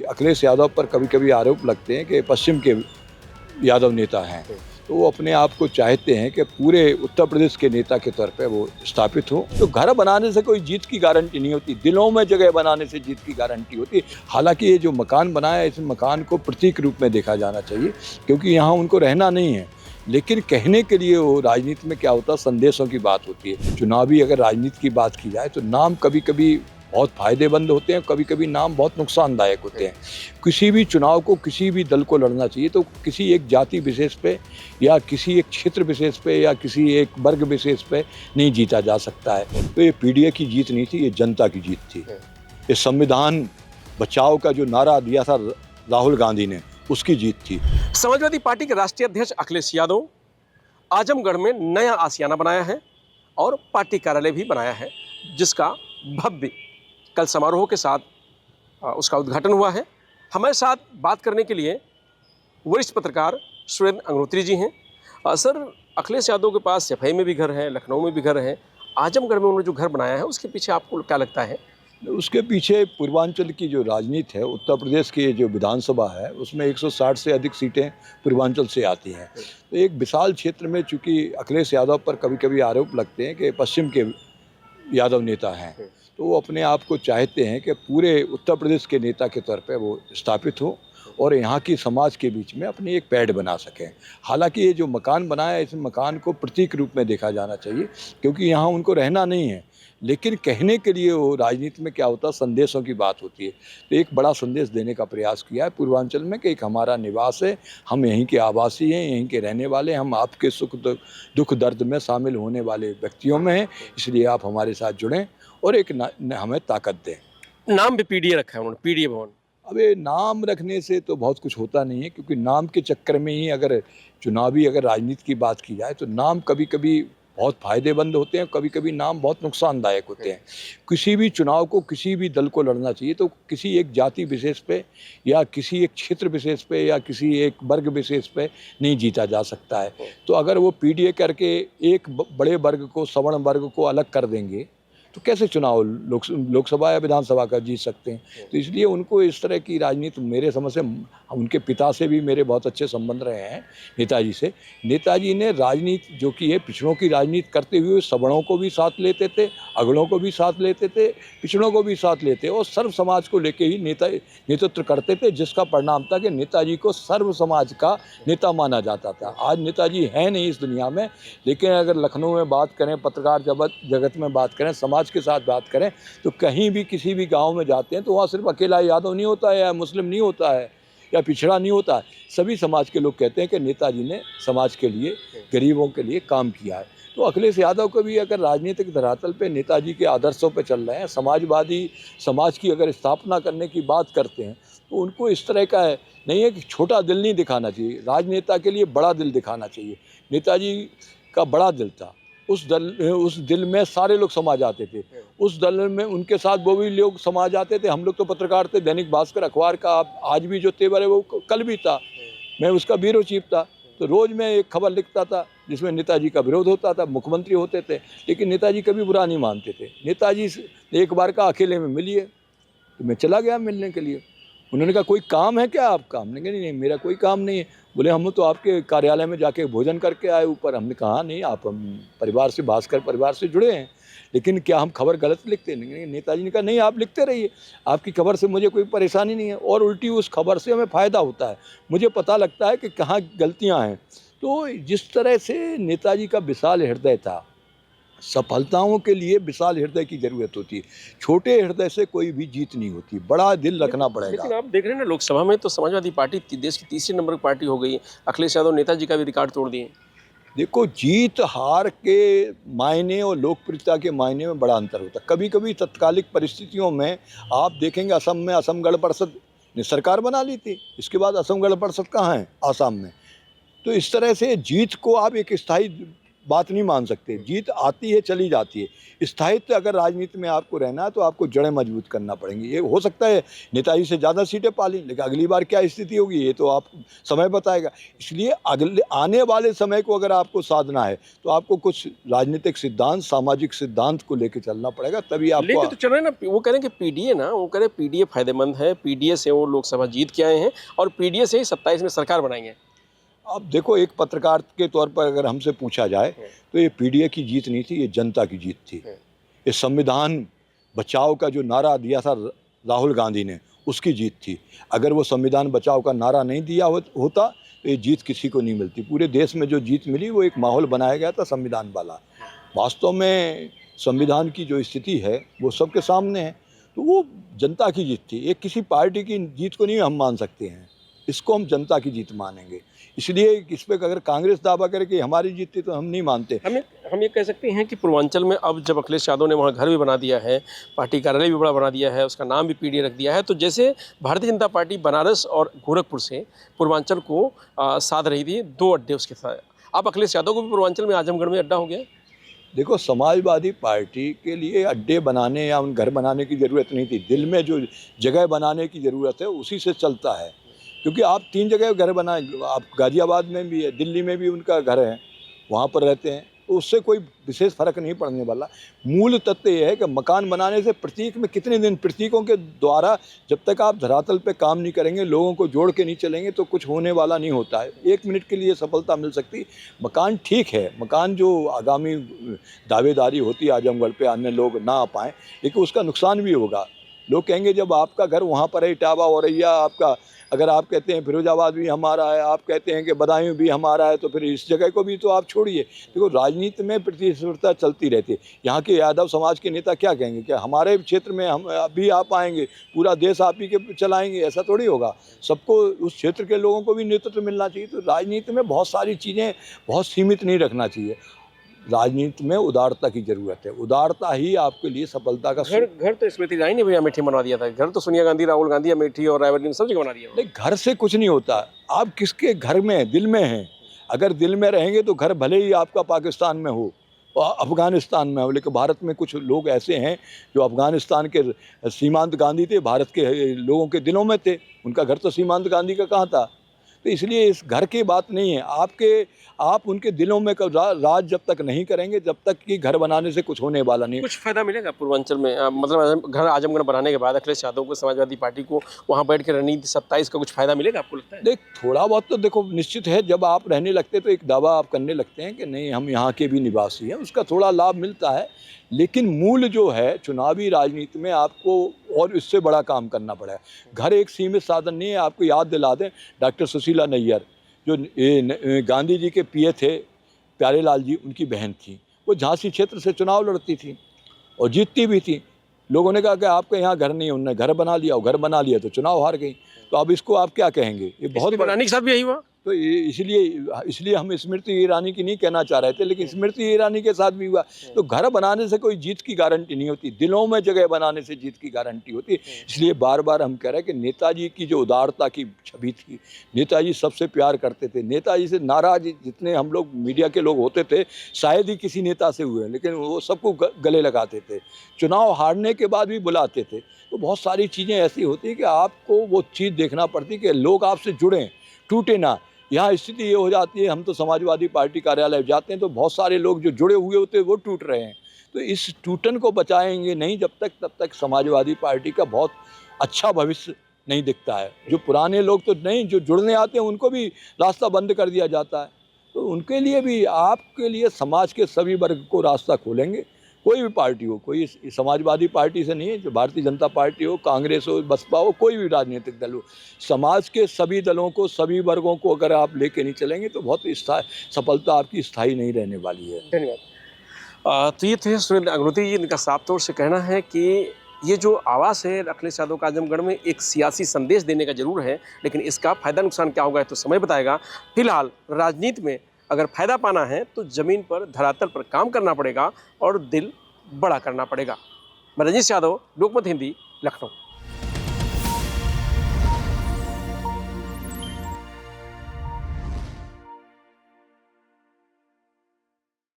अखिलेश यादव पर कभी कभी आरोप लगते हैं कि पश्चिम के यादव नेता हैं, तो वो अपने आप को चाहते हैं कि पूरे उत्तर प्रदेश के नेता के तौर पे वो स्थापित हो। तो घर बनाने से कोई जीत की गारंटी नहीं होती, दिलों में जगह बनाने से जीत की गारंटी होती। हालांकि ये जो मकान बनाया है, इस मकान को प्रतीक रूप में देखा जाना चाहिए, क्योंकि यहाँ उनको रहना नहीं है। लेकिन कहने के लिए वो राजनीति में क्या होता है, संदेशों की बात होती है। चुनावी अगर राजनीति की बात की जाए तो नाम कभी कभी बहुत फायदेमंद होते हैं, कभी कभी नाम बहुत नुकसानदायक होते हैं। किसी भी चुनाव को किसी भी दल को लड़ना चाहिए तो किसी एक जाति विशेष पे या किसी एक क्षेत्र विशेष पे या किसी एक वर्ग विशेष पे नहीं जीता जा सकता है। तो ये पीडीए की जीत नहीं थी, ये जनता की जीत थी। ये संविधान बचाओ का जो नारा दिया था राहुल गांधी ने, उसकी जीत थी। समाजवादी पार्टी के राष्ट्रीय अध्यक्ष अखिलेश यादव आजमगढ़ में नया आशियाना बनाया है और पार्टी कार्यालय भी बनाया है, जिसका भव्य कल समारोह के साथ उसका उद्घाटन हुआ है। हमारे साथ बात करने के लिए वरिष्ठ पत्रकार सुरेंद्र अग्निहोत्री जी हैं। सर, अखिलेश यादव के पास सफाई में भी घर है, लखनऊ में भी घर है, आजमगढ़ में उन्होंने जो घर बनाया है उसके पीछे आपको क्या लगता है? उसके पीछे पूर्वांचल की जो राजनीति है, उत्तर प्रदेश की जो विधानसभा है उसमें 160 से अधिक सीटें पूर्वांचल से आती हैं। तो एक विशाल क्षेत्र में चूंकि अखिलेश यादव पर कभी कभी आरोप लगते हैं कि पश्चिम के यादव नेता हैं, तो वो अपने आप को चाहते हैं कि पूरे उत्तर प्रदेश के नेता के तौर पे वो स्थापित हो और यहाँ की समाज के बीच में अपनी एक पैठ बना सकें। हालांकि ये जो मकान बनाया है, इस मकान को प्रतीक रूप में देखा जाना चाहिए, क्योंकि यहाँ उनको रहना नहीं है। लेकिन कहने के लिए वो राजनीति में क्या होता है, संदेशों की बात होती है। तो एक बड़ा संदेश देने का प्रयास किया है पूर्वांचल में कि एक हमारा निवास है, हम यहीं के आवासी हैं, यहीं के रहने वाले, हम आपके सुख दुख दर्द में शामिल होने वाले व्यक्तियों में हैं, इसलिए आप हमारे साथ जुड़ें और एक हमें ताकत दें। नाम भी पीडीए रखा है उन्होंने, पीडीए भवन। अब ये नाम रखने से तो बहुत कुछ होता नहीं है, क्योंकि नाम के चक्कर में ही अगर चुनावी अगर राजनीति की बात की जाए तो नाम कभी कभी बहुत फायदेमंद होते हैं, कभी कभी नाम बहुत नुकसानदायक होते हैं। किसी भी चुनाव को किसी भी दल को लड़ना चाहिए तो किसी एक जाति विशेष पे या किसी एक क्षेत्र विशेष पे या किसी एक वर्ग विशेष पे नहीं जीता जा सकता है। तो अगर वो पीडीए करके एक बड़े वर्ग को, सवर्ण वर्ग को अलग कर देंगे तो कैसे चुनाव लोकसभा या विधानसभा का जीत सकते हैं। तो इसलिए उनको इस तरह की राजनीति, मेरे समझ से उनके पिता से भी मेरे बहुत अच्छे संबंध रहे हैं, नेताजी से। नेताजी ने राजनीति जो की है, पिछड़ों की राजनीति करते हुए सवर्णों को भी साथ लेते थे, अगड़ों को भी साथ लेते थे, पिछड़ों को भी साथ लेते और सर्व समाज को लेके ही नेतृत्व करते थे, जिसका परिणाम था कि नेताजी को सर्व समाज का नेता माना जाता था। आज नेताजी हैं नहीं इस दुनिया में, लेकिन अगर लखनऊ में बात करें, पत्रकार जगत में बात करें, समाज के साथ बात करें, तो कहीं भी किसी भी गांव में जाते हैं तो वहाँ सिर्फ अकेला यादव नहीं होता है या मुस्लिम नहीं होता है या पिछड़ा नहीं होता है, सभी समाज के लोग कहते हैं कि नेताजी ने समाज के लिए, गरीबों के लिए काम किया है। तो अखिलेश यादव को भी अगर राजनीतिक धरातल पे नेताजी के आदर्शों पे चल रहे हैं, समाजवादी समाज की अगर स्थापना करने की बात करते हैं, तो उनको इस तरह का नहीं है कि छोटा दिल नहीं दिखाना चाहिए, राजनेता के लिए बड़ा दिल दिखाना चाहिए। नेताजी का बड़ा दिल था, उस दिल में सारे लोग समा जाते थे, उस दल में उनके साथ वो भी लोग समा जाते थे। हम लोग तो पत्रकार थे, दैनिक भास्कर अखबार का आज भी जो तेवर है वो कल भी था, मैं उसका ब्यूरो चीफ था, तो रोज़ मैं एक खबर लिखता था जिसमें नेताजी का विरोध होता था, मुख्यमंत्री होते थे, लेकिन नेताजी कभी बुरा नहीं मानते थे। नेताजी से एक बार का अकेले में मिलिए, तो मैं चला गया मिलने के लिए। उन्होंने कहा कोई काम है क्या आपका? हमने कहा नहीं मेरा कोई काम नहीं है। बोले हम तो आपके कार्यालय में जाके भोजन करके आए ऊपर। हमने कहा नहीं, आप हम परिवार से, भास्कर परिवार से जुड़े हैं, लेकिन क्या हम खबर गलत लिखते नहीं? नेताजी ने कहा नहीं, आप लिखते रहिए, आपकी खबर से मुझे कोई परेशानी नहीं है, और उल्टी उस खबर से हमें फ़ायदा होता है, मुझे पता लगता है कि कहाँ गलतियाँ हैं। तो जिस तरह से नेताजी का विशाल हृदय था, सफलताओं के लिए विशाल हृदय की जरूरत होती है, छोटे हृदय से कोई भी जीत नहीं होती, बड़ा दिल रखना पड़ेगा। लेकिन आप देख रहे हैं ना, लोकसभा में तो समाजवादी पार्टी देश की तीसरी नंबर की पार्टी हो गई। अखिलेश यादव नेताजी का भी रिकॉर्ड तोड़ दिए। देखो, जीत हार के मायने और लोकप्रियता के मायने में बड़ा अंतर होता है। कभी कभी तत्कालिक परिस्थितियों में आप देखेंगे, असम में असम गण परिषद ने सरकार बना ली थी, इसके बाद असम गण परिषद कहाँ है? आसाम में। तो इस तरह से जीत को आप एक स्थायी बात नहीं मान सकते। जीत आती है, चली जाती है। स्थायित्व अगर राजनीति में आपको रहना है तो आपको जड़ें मजबूत करना पड़ेंगी। ये हो सकता है नेताजी से ज़्यादा सीटें पा ली, लेकिन अगली बार क्या स्थिति होगी ये तो आप समय बताएगा। इसलिए अगले आने वाले समय को अगर आपको साधना है तो आपको कुछ राजनीतिक सिद्धांत, सामाजिक सिद्धांत को लेकर चलना पड़ेगा, तभी लेके आपको। तो चल रहे हैं ना, वो कह रहे हैं कि पीडीए ना, वो कह रहे हैं पीडीए फायदेमंद है, पीडीए से वो लोकसभा जीत के आए हैं और पीडीए से ही 27 में सरकार बनाएंगे। अब देखो, एक पत्रकार के तौर पर अगर हमसे पूछा जाए तो ये पीडीए की जीत नहीं थी, ये जनता की जीत थी। ये संविधान बचाओ का जो नारा दिया था राहुल गांधी ने, उसकी जीत थी। अगर वो संविधान बचाओ का नारा नहीं दिया होता तो ये जीत किसी को नहीं मिलती। पूरे देश में जो जीत मिली वो एक माहौल बनाया गया था संविधान वाला। वास्तव में संविधान की जो स्थिति है वो सबके सामने है, तो वो जनता की जीत थी। एक किसी पार्टी की जीत को नहीं हम मान सकते हैं, इसको हम जनता की जीत मानेंगे। इसलिए इस पर अगर कांग्रेस दावा करे कि हमारी जीत थी तो हम नहीं मानते। हम ये कह सकते हैं कि पूर्वांचल में अब जब अखिलेश यादव ने वहाँ घर भी बना दिया है, पार्टी कार्यालय भी बड़ा बना दिया है, उसका नाम भी पीडीए रख दिया है, तो जैसे भारतीय जनता पार्टी बनारस और गोरखपुर से पूर्वांचल को साध रही थी, 2 अड्डे उसके साथ, अब अखिलेश यादव को भी पूर्वांचल में आजमगढ़ में अड्डा हो गया। देखो, समाजवादी पार्टी के लिए अड्डे बनाने या उन घर बनाने की ज़रूरत नहीं थी। दिल में जो जगह बनाने की ज़रूरत है उसी से चलता है। क्योंकि आप 3 जगह घर बनाए, आप गाज़ियाबाद में भी है, दिल्ली में भी उनका घर है, वहाँ पर रहते हैं, तो उससे कोई विशेष फ़र्क नहीं पड़ने वाला। मूल तथ्य यह है कि मकान बनाने से प्रतीक में कितने दिन, प्रतीकों के द्वारा जब तक आप धरातल पे काम नहीं करेंगे, लोगों को जोड़ के नहीं चलेंगे तो कुछ होने वाला नहीं होता है। 1 मिनट के लिए सफलता मिल सकती। मकान ठीक है, मकान जो आगामी दावेदारी होती है आजमगढ़ पे अन्य लोग ना आ पाएँ, लेकिन उसका नुकसान भी होगा। लोग कहेंगे जब आपका घर वहाँ पर है, इटावा औरैया आपका, अगर आप कहते हैं फिरोजाबाद भी हमारा है, आप कहते हैं कि बदायूं भी हमारा है, तो फिर इस जगह को भी तो आप छोड़िए। देखो, राजनीति में प्रतिस्पर्धा चलती रहती है। यहाँ के यादव समाज के नेता क्या कहेंगे कि हमारे क्षेत्र में हम अभी आप आएंगे, पूरा देश आप ही के चलाएंगे, ऐसा थोड़ी होगा। सबको, उस क्षेत्र के लोगों को भी नेतृत्व मिलना चाहिए। तो राजनीति में बहुत सारी चीज़ें बहुत सीमित नहीं रखना चाहिए। राजनीति में उदारता की जरूरत है। उदारता ही आपके लिए सफलता का घर तो स्मृति ईरानी ने भी अमेठी बनवा दिया था। घर तो सोनिया गांधी, राहुल गांधी अमेठी और रायबरेली सब जगह बना दिया। नहीं, घर से कुछ नहीं होता। आप किसके घर में, दिल में हैं। अगर दिल में रहेंगे तो घर भले ही आपका पाकिस्तान में हो, अफगानिस्तान में हो, लेकिन भारत में कुछ लोग ऐसे हैं जो अफगानिस्तान के सीमांत गांधी थे, भारत के लोगों के दिलों में थे। उनका घर तो सीमांत गांधी का कहाँ था। तो इसलिए इस घर की बात नहीं है। आप उनके दिलों में राज जब तक नहीं करेंगे, जब तक कि घर बनाने से कुछ होने वाला नहीं। कुछ फायदा मिलेगा पूर्वांचल में, मतलब घर आजमगढ़ बनाने के बाद अखिलेश यादव को, समाजवादी पार्टी को वहाँ बैठ के रणनीति 27 का कुछ फायदा मिलेगा आपको लगता है? देख, थोड़ा बहुत तो देखो निश्चित है। जब आप रहने लगते तो एक दावा आप करने लगते हैं कि नहीं, हम यहाँ के भी निवासी हैं, उसका थोड़ा लाभ मिलता है। लेकिन मूल जो है चुनावी राजनीति में आपको और इससे बड़ा काम करना पड़ेगा। घर एक सीमित साधन नहीं है। आपको याद दिला दें, डॉक्टर सुशीला नैयर जो गांधी जी के पीए थे, प्यारेलाल जी, उनकी बहन थी। वो झांसी क्षेत्र से चुनाव लड़ती थी और जीतती भी थी। लोगों ने कहा कि आपके यहाँ घर नहीं है, उन्होंने घर बना लिया, और घर बना लिया तो चुनाव हार गई। तो अब इसको आप क्या कहेंगे? ये बहुत बनाने के साथ भी यही हुआ। तो इसलिए हम स्मृति ईरानी की नहीं कहना चाह रहे थे, लेकिन स्मृति ईरानी के साथ भी हुआ। तो घर बनाने से कोई जीत की गारंटी नहीं होती, दिलों में जगह बनाने से जीत की गारंटी होती है। इसलिए बार बार हम कह रहे हैं कि नेताजी की जो उदारता की छवि थी, नेताजी सबसे प्यार करते थे। नेताजी से नाराज जितने हम लोग मीडिया के लोग होते थे, शायद ही किसी नेता से हुए, लेकिन वो सबको गले लगाते थे। चुनाव हारने के बाद भी बुलाते थे। तो बहुत सारी चीज़ें ऐसी होती कि आपको वो चीज़ देखना पड़ती कि लोग आपसे जुड़ें, टूटे ना। यहाँ स्थिति ये हो जाती है, हम तो समाजवादी पार्टी कार्यालय जाते हैं तो बहुत सारे लोग जो जुड़े हुए होते हैं वो टूट रहे हैं। तो इस टूटन को बचाएंगे नहीं तब तक समाजवादी पार्टी का बहुत अच्छा भविष्य नहीं दिखता है। जो पुराने लोग तो नहीं, जो जुड़ने आते हैं उनको भी रास्ता बंद कर दिया जाता है। तो उनके लिए भी, आपके लिए समाज के सभी वर्ग को रास्ता खोलेंगे। कोई भी पार्टी हो, कोई समाजवादी पार्टी से नहीं है, जो भारतीय जनता पार्टी हो, कांग्रेस हो, बसपा हो, कोई भी राजनीतिक दल हो, समाज के सभी दलों को, सभी वर्गों को अगर आप लेके नहीं चलेंगे तो बहुत सफलता आपकी स्थायी नहीं रहने वाली है। धन्यवाद। तो ये थे सुनील अग्निहोत्री जी, इनका साफ तौर से कहना है कि ये जो आवाज़ है अखिलेश यादव का आजमगढ़ में, एक सियासी संदेश देने का जरूर है, लेकिन इसका फायदा नुकसान क्या होगा तो समय बताएगा। फिलहाल राजनीति में अगर फायदा पाना है तो ज़मीन पर, धरातल पर काम करना पड़ेगा और दिल बड़ा करना पड़ेगा। मैं रजनीश यादव, लोकमत हिंदी, लखनऊ।